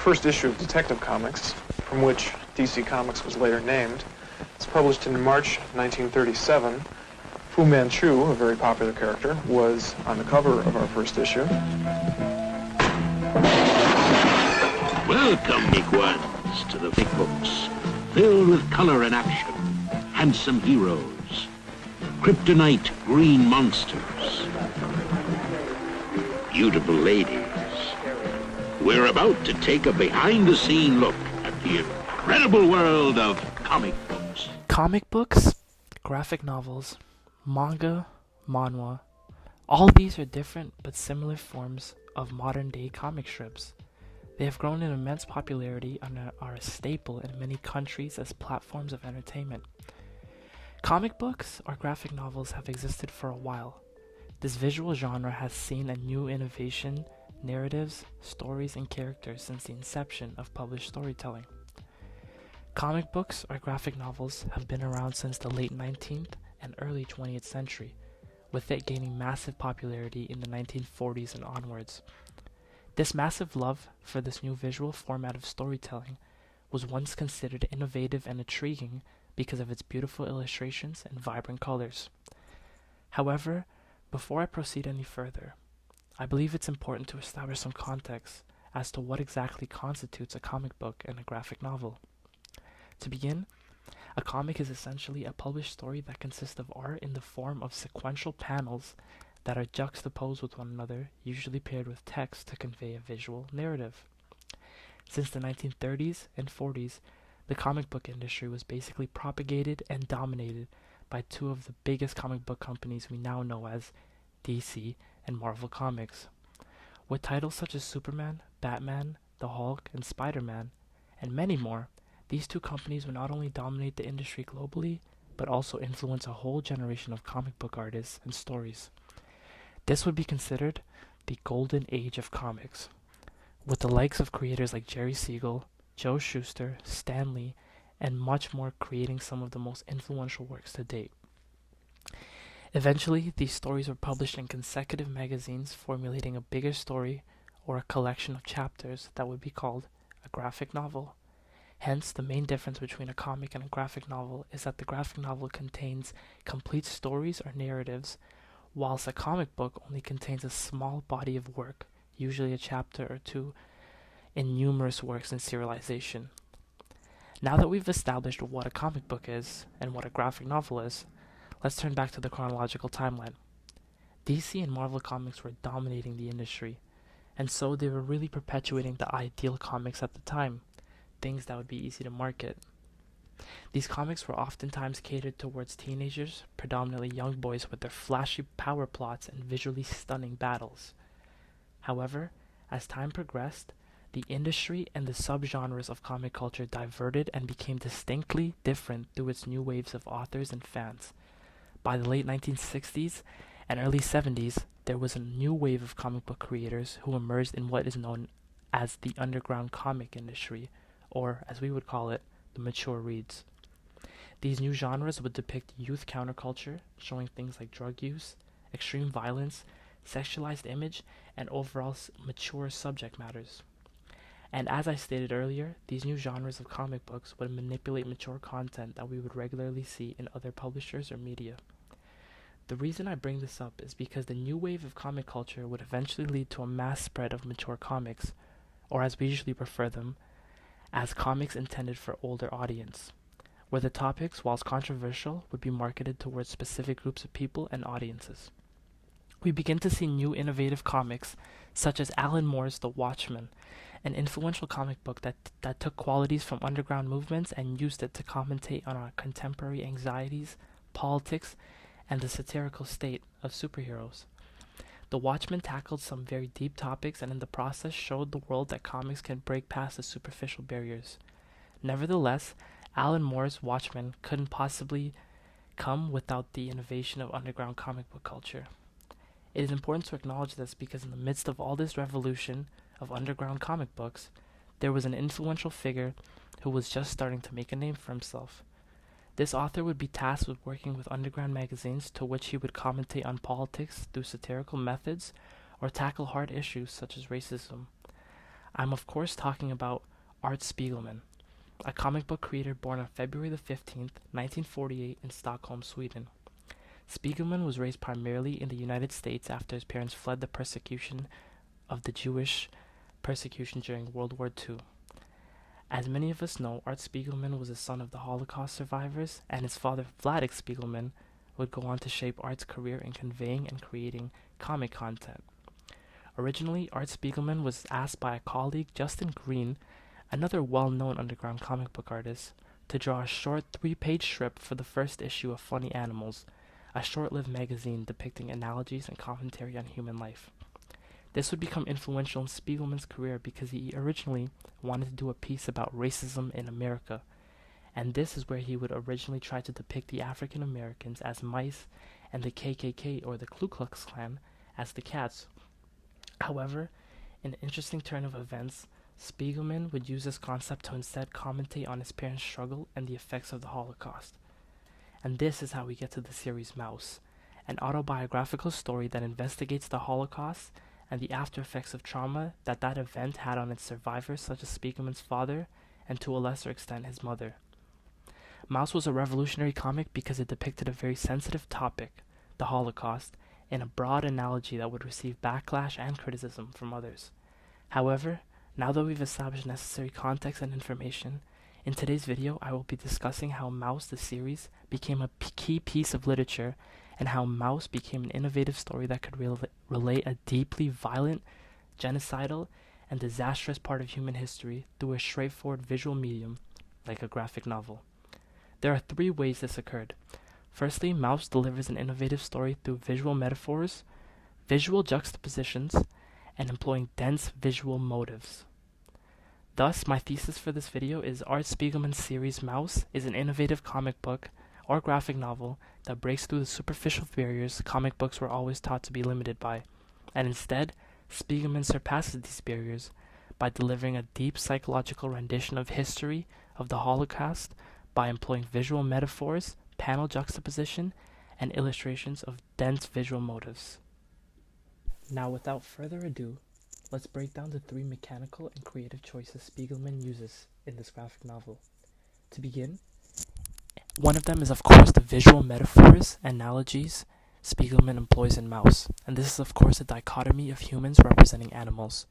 First issue of Detective Comics, from which DC Comics was later named. It's published in March 1937. Fu Manchu, a very popular character, was on the cover of our first issue. Welcome, big ones, to the big books, filled with color and action, handsome heroes, kryptonite green monsters, beautiful ladies. We're about to take a behind-the-scene look at the incredible world of comic books. Comic books, graphic novels, manga, manhwa, all these are different but similar forms of modern-day comic strips. They have grown in immense popularity and are a staple in many countries as platforms of entertainment. Comic books or graphic novels have existed for a while. This visual genre has seen a new innovation, narratives, stories, and characters since the inception of published storytelling. Comic books or graphic novels have been around since the late 19th and early 20th century, with it gaining massive popularity in the 1940s and onwards. This massive love for this new visual format of storytelling was once considered innovative and intriguing because of its beautiful illustrations and vibrant colors. However, before I proceed any further, I believe it's important to establish some context as to what exactly constitutes a comic book and a graphic novel. To begin, a comic is essentially a published story that consists of art in the form of sequential panels that are juxtaposed with one another, usually paired with text to convey a visual narrative. Since the 1930s and 40s, the comic book industry was basically propagated and dominated by two of the biggest comic book companies we now know as DC and Marvel Comics. With titles such as Superman, Batman, the Hulk, and Spider-Man, and many more, these two companies would not only dominate the industry globally, but also influence a whole generation of comic book artists and stories. This would be considered the golden age of comics, with the likes of creators like Jerry Siegel, Joe Shuster, Stan Lee, and much more creating some of the most influential works to date. Eventually, these stories were published in consecutive magazines, formulating a bigger story or a collection of chapters that would be called a graphic novel. Hence, the main difference between a comic and a graphic novel is that the graphic novel contains complete stories or narratives, whilst a comic book only contains a small body of work, usually a chapter or two, in numerous works in serialization. Now that we've established what a comic book is and what a graphic novel is, let's turn back to the chronological timeline. DC and Marvel Comics were dominating the industry, and so they were really perpetuating the ideal comics at the time, things that would be easy to market. These comics were oftentimes catered towards teenagers, predominantly young boys with their flashy power plots and visually stunning battles. However, as time progressed, the industry and the subgenres of comic culture diverted and became distinctly different through its new waves of authors and fans. By the late 1960s and early 70s, there was a new wave of comic book creators who emerged in what is known as the underground comic industry, or as we would call it, the mature reads. These new genres would depict youth counterculture, showing things like drug use, extreme violence, sexualized image, and overall mature subject matters. And as I stated earlier, these new genres of comic books would manipulate mature content that we would regularly see in other publishers or media. The reason I bring this up is because the new wave of comic culture would eventually lead to a mass spread of mature comics, or as we usually prefer them, as comics intended for older audience, where the topics, whilst controversial, would be marketed towards specific groups of people and audiences. We begin to see new innovative comics, such as Alan Moore's The Watchmen, an influential comic book that took qualities from underground movements and used it to commentate on our contemporary anxieties, politics, and the satirical state of superheroes. The Watchmen tackled some very deep topics and in the process showed the world that comics can break past the superficial barriers. Nevertheless, Alan Moore's Watchmen couldn't possibly come without the innovation of underground comic book culture. It is important to acknowledge this because in the midst of all this revolution of underground comic books, there was an influential figure who was just starting to make a name for himself. This author would be tasked with working with underground magazines to which he would commentate on politics through satirical methods or tackle hard issues such as racism. I'm of course talking about Art Spiegelman, a comic book creator born on February the 15th, 1948 in Stockholm, Sweden. Spiegelman was raised primarily in the United States after his parents fled the persecution of the Jewish persecution during World War II. As many of us know, Art Spiegelman was the son of the Holocaust survivors, and his father, Vladek Spiegelman, would go on to shape Art's career in conveying and creating comic content. Originally, Art Spiegelman was asked by a colleague, Justin Green, another well-known underground comic book artist, to draw a short 3-page strip for the first issue of Funny Animals, a short-lived magazine depicting analogies and commentary on human life. This would become influential in Spiegelman's career because he originally wanted to do a piece about racism in America, and this is where he would originally try to depict the African Americans as mice and the KKK or the Ku Klux Klan as the cats. However, in an interesting turn of events, Spiegelman would use this concept to instead commentate on his parents' struggle and the effects of the Holocaust. And this is how we get to the series Mouse, an autobiographical story that investigates the Holocaust and the after effects of trauma that event had on its survivors, such as Spiegelman's father and to a lesser extent his mother. Mouse was a revolutionary comic because it depicted a very sensitive topic, the Holocaust, in a broad analogy that would receive backlash and criticism from others. However, now that we've established necessary context and information, in today's video I will be discussing how Mouse the series became a key piece of literature and how Mouse became an innovative story that could relate a deeply violent, genocidal, and disastrous part of human history through a straightforward visual medium like a graphic novel. There are 3 ways this occurred. Firstly, Mouse delivers an innovative story through visual metaphors, visual juxtapositions, and employing dense visual motives. Thus, my thesis for this video is Art Spiegelman's series Mouse is an innovative comic book or graphic novel that breaks through the superficial barriers comic books were always taught to be limited by, and instead, Spiegelman surpasses these barriers by delivering a deep psychological rendition of history of the Holocaust by employing visual metaphors, panel juxtaposition, and illustrations of dense visual motives. Now, without further ado, let's break down the 3 mechanical and creative choices Spiegelman uses in this graphic novel. To begin, one of them is of course the visual metaphors, analogies Spiegelman employs in Mouse, and this is of course a dichotomy of humans representing animals.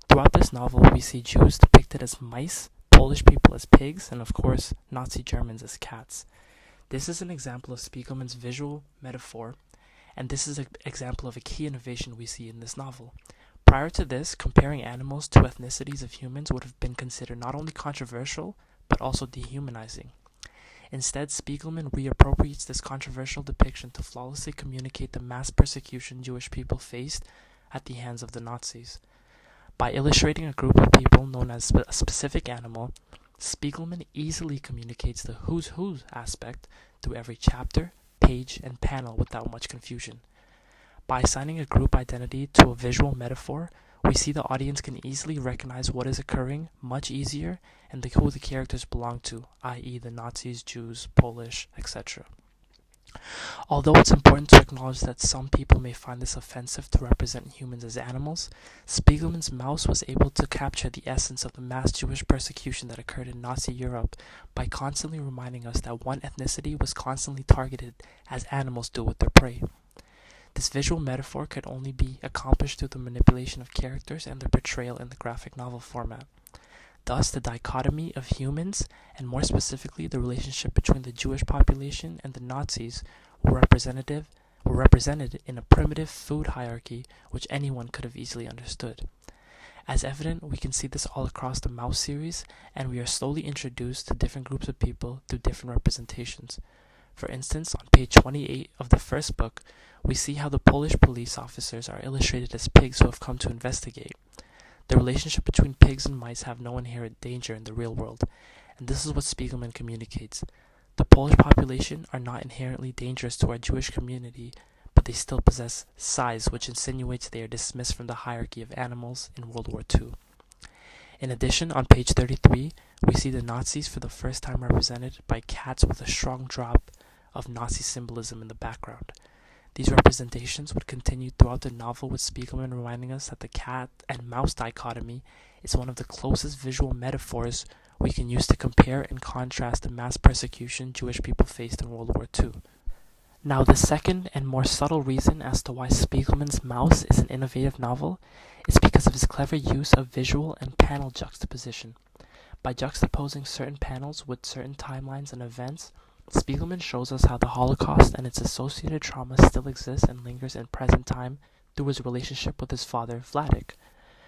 Throughout this novel, we see Jews depicted as mice, Polish people as pigs, and of course Nazi Germans as cats. This is an example of Spiegelman's visual metaphor, and this is an example of a key innovation we see in this novel. Prior to this, comparing animals to ethnicities of humans would have been considered not only controversial, but also dehumanizing. Instead, Spiegelman reappropriates this controversial depiction to flawlessly communicate the mass persecution Jewish people faced at the hands of the Nazis. By illustrating a group of people known as a specific animal, Spiegelman easily communicates the who's who aspect through every chapter, page, and panel without much confusion. By assigning a group identity to a visual metaphor, we see the audience can easily recognize what is occurring much easier and who the characters belong to, i.e. the Nazis, Jews, Polish, etc. Although it's important to acknowledge that some people may find this offensive to represent humans as animals, Spiegelman's Mouse was able to capture the essence of the mass Jewish persecution that occurred in Nazi Europe by constantly reminding us that one ethnicity was constantly targeted as animals do with their prey. This visual metaphor could only be accomplished through the manipulation of characters and their portrayal in the graphic novel format. Thus, the dichotomy of humans, and more specifically the relationship between the Jewish population and the Nazis, were represented in a primitive food hierarchy which anyone could have easily understood. As evident, we can see this all across the Mouse series, and we are slowly introduced to different groups of people through different representations. For instance, on page 28 of the first book, we see how the Polish police officers are illustrated as pigs who have come to investigate. The relationship between pigs and mice have no inherent danger in the real world, and this is what Spiegelman communicates. The Polish population are not inherently dangerous to our Jewish community, but they still possess size, which insinuates they are dismissed from the hierarchy of animals in World War II. In addition, on page 33, we see the Nazis for the first time represented by cats with a strong drop of Nazi symbolism in the background. These representations would continue throughout the novel, with Spiegelman reminding us that the cat and mouse dichotomy is one of the closest visual metaphors we can use to compare and contrast the mass persecution Jewish people faced in World War II. Now, the second and more subtle reason as to why Spiegelman's Mouse is an innovative novel is because of his clever use of visual and panel juxtaposition. By juxtaposing certain panels with certain timelines and events, Spiegelman shows us how the Holocaust and its associated trauma still exists and lingers in present time through his relationship with his father, Vladek.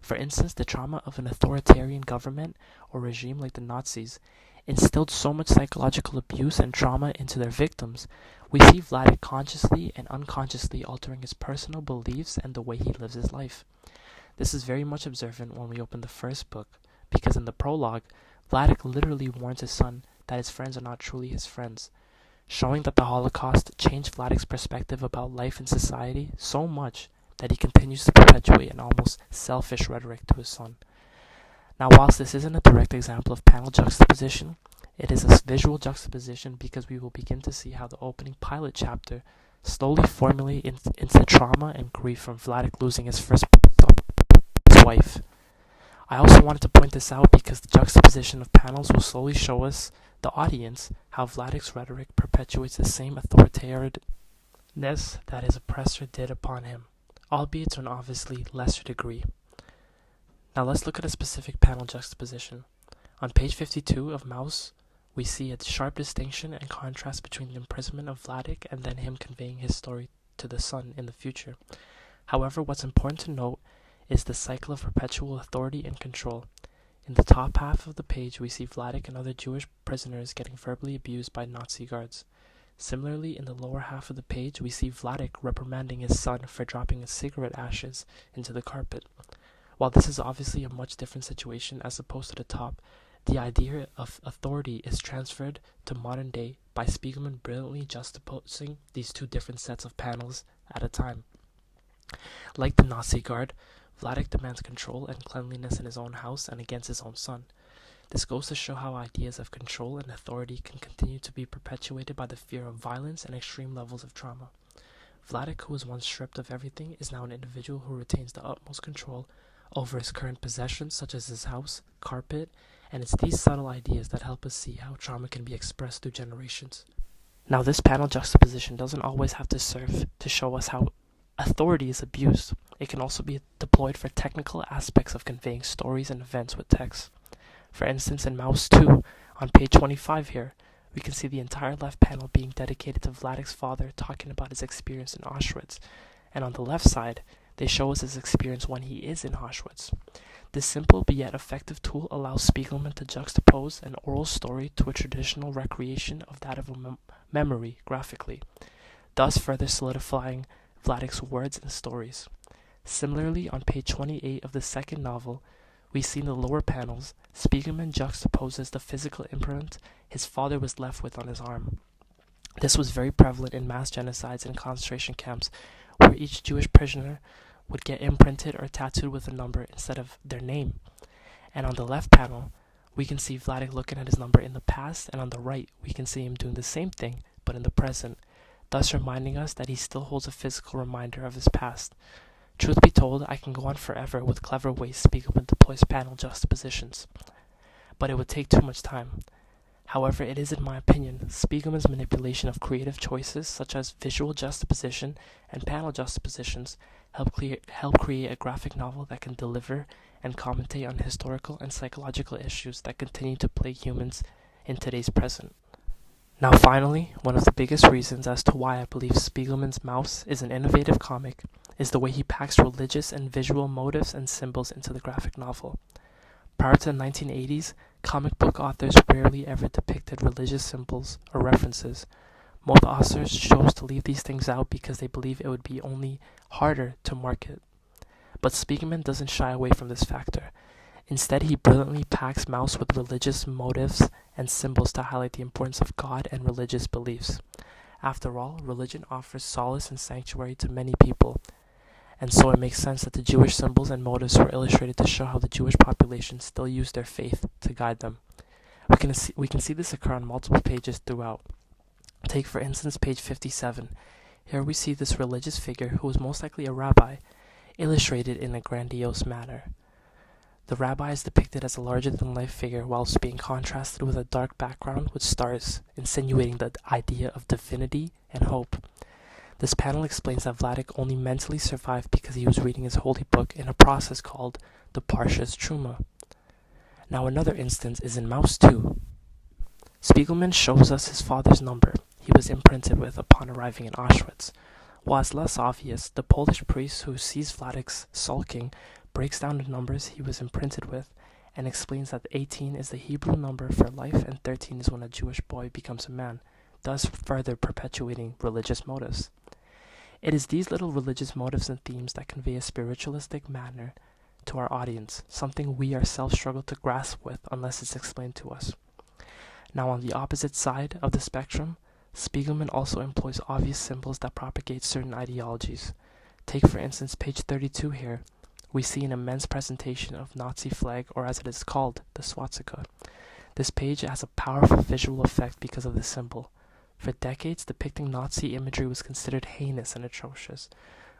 For instance, the trauma of an authoritarian government or regime like the Nazis instilled so much psychological abuse and trauma into their victims. We see Vladek consciously and unconsciously altering his personal beliefs and the way he lives his life. This is very much observant when we open the first book, because in the prologue, Vladek literally warns his son that his friends are not truly his friends, showing that the Holocaust changed Vladek's perspective about life and society so much that he continues to perpetuate an almost selfish rhetoric to his son. Now, whilst this isn't a direct example of panel juxtaposition, it is a visual juxtaposition because we will begin to see how the opening pilot chapter slowly formulates into trauma and grief from Vladek losing his first wife. I also wanted to point this out because the juxtaposition of panels will slowly show us, the audience, how Vladek's rhetoric perpetuates the same authoritarianness that his oppressor did upon him, albeit to an obviously lesser degree. Now let's look at a specific panel juxtaposition. On page 52 of Mouse, we see a sharp distinction and contrast between the imprisonment of Vladek and then him conveying his story to the son in the future. However, what's important to note is the cycle of perpetual authority and control. In the top half of the page, we see Vladek and other Jewish prisoners getting verbally abused by Nazi guards. Similarly, in the lower half of the page, we see Vladek reprimanding his son for dropping his cigarette ashes into the carpet. While this is obviously a much different situation as opposed to the top, the idea of authority is transferred to modern day by Spiegelman brilliantly juxtaposing these two different sets of panels at a time. Like the Nazi guard, Vladek demands control and cleanliness in his own house and against his own son. This goes to show how ideas of control and authority can continue to be perpetuated by the fear of violence and extreme levels of trauma. Vladek, who was once stripped of everything, is now an individual who retains the utmost control over his current possessions, such as his house, carpet, and it's these subtle ideas that help us see how trauma can be expressed through generations. Now, this panel juxtaposition doesn't always have to serve to show us how authority is abused. It can also be deployed for technical aspects of conveying stories and events with text. For instance, in Mouse 2, on page 25 here, we can see the entire left panel being dedicated to Vladek's father talking about his experience in Auschwitz, and on the left side, they show us his experience when he is in Auschwitz. This simple but yet effective tool allows Spiegelman to juxtapose an oral story to a traditional recreation of that of a memory graphically, thus further solidifying Vladek's words and stories. Similarly, on page 28 of the second novel, we see in the lower panels, Spiegelman juxtaposes the physical imprint his father was left with on his arm. This was very prevalent in mass genocides and concentration camps, where each Jewish prisoner would get imprinted or tattooed with a number instead of their name. And on the left panel, we can see Vladek looking at his number in the past, and on the right, we can see him doing the same thing, but in the present, thus reminding us that he still holds a physical reminder of his past. Truth be told, I can go on forever with clever ways Spiegelman deploys panel juxtapositions, but it would take too much time. However, it is, in my opinion, Spiegelman's manipulation of creative choices such as visual juxtaposition and panel juxtapositions help create a graphic novel that can deliver and commentate on historical and psychological issues that continue to plague humans in today's present. Now finally, one of the biggest reasons as to why I believe Spiegelman's Mouse is an innovative comic is the way he packs religious and visual motives and symbols into the graphic novel. Prior to the 1980s, comic book authors rarely ever depicted religious symbols or references. Most authors chose to leave these things out because they believe it would be only harder to market. But Spiegelman doesn't shy away from this factor. Instead, he brilliantly packs Mouse with religious motives and symbols to highlight the importance of God and religious beliefs. After all, religion offers solace and sanctuary to many people, and so it makes sense that the Jewish symbols and motives were illustrated to show how the Jewish population still used their faith to guide them. We can see this occur on multiple pages throughout. Take, for instance, page 57. Here we see this religious figure, who was most likely a rabbi, illustrated in a grandiose manner. The rabbi is depicted as a larger-than-life figure whilst being contrasted with a dark background with stars, insinuating the idea of divinity and hope. This panel explains that Vladik only mentally survived because he was reading his holy book in a process called the Parshas Truma. Now another instance is in Mouse 2. Spiegelman shows us his father's number he was imprinted with upon arriving in Auschwitz. While it's less obvious, the Polish priest who sees Vladik's sulking breaks down the numbers he was imprinted with and explains that 18 is the Hebrew number for life and 13 is when a Jewish boy becomes a man, thus further perpetuating religious motives. It is these little religious motives and themes that convey a spiritualistic manner to our audience, something we ourselves struggle to grasp with unless it's explained to us. Now on the opposite side of the spectrum, Spiegelman also employs obvious symbols that propagate certain ideologies. Take for instance page 32 here. We see an immense presentation of Nazi flag, or as it is called, the swastika. This page has a powerful visual effect because of this symbol. For decades, depicting Nazi imagery was considered heinous and atrocious.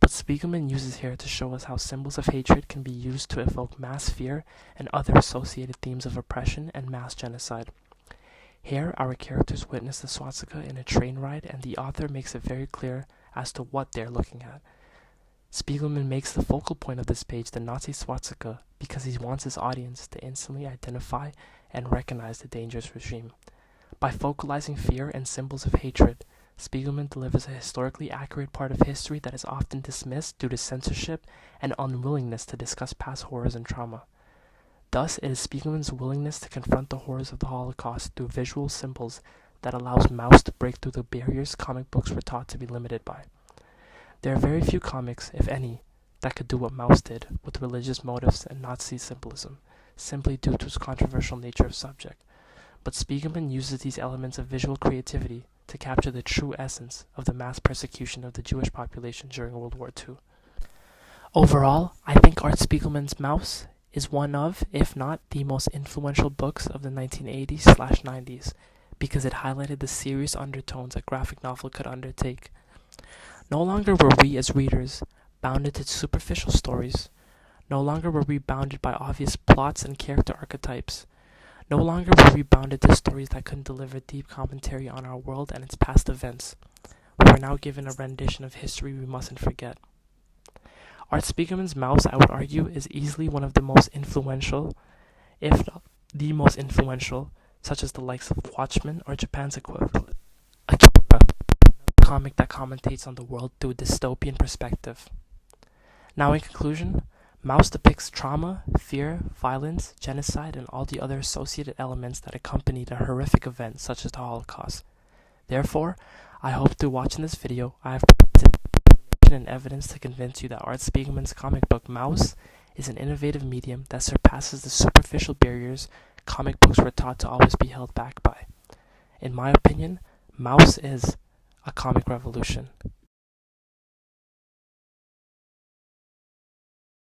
But Spiegelman uses here to show us how symbols of hatred can be used to evoke mass fear and other associated themes of oppression and mass genocide. Here, our characters witness the swastika in a train ride, and the author makes it very clear as to what they're looking at. Spiegelman makes the focal point of this page the Nazi swastika because he wants his audience to instantly identify and recognize the dangerous regime. By focalizing fear and symbols of hatred, Spiegelman delivers a historically accurate part of history that is often dismissed due to censorship and unwillingness to discuss past horrors and trauma. Thus, it is Spiegelman's willingness to confront the horrors of the Holocaust through visual symbols that allows Maus to break through the barriers comic books were taught to be limited by. There are very few comics, if any, that could do what Maus did with religious motives and Nazi symbolism, simply due to its controversial nature of subject. But Spiegelman uses these elements of visual creativity to capture the true essence of the mass persecution of the Jewish population during World War II. Overall, I think Art Spiegelman's Maus is one of, if not the most influential books of the 1980s/90s, because it highlighted the serious undertones a graphic novel could undertake. No longer were we as readers bounded to superficial stories. No longer were we bounded by obvious plots and character archetypes. No longer were we bounded to stories that couldn't deliver deep commentary on our world and its past events. We were now given a rendition of history we mustn't forget. Art Spiegelman's Maus, I would argue, is easily one of the most influential, if not the most influential, such as the likes of Watchmen or Japan's equivalent, Akira, a comic that commentates on the world through a dystopian perspective. Now in conclusion, Maus depicts trauma, fear, violence, genocide, and all the other associated elements that accompanied a horrific event such as the Holocaust. Therefore, I hope through watching this video, I have presented information and evidence to convince you that Art Spiegelman's comic book Maus is an innovative medium that surpasses the superficial barriers comic books were taught to always be held back by. In my opinion, Maus is a comic revolution.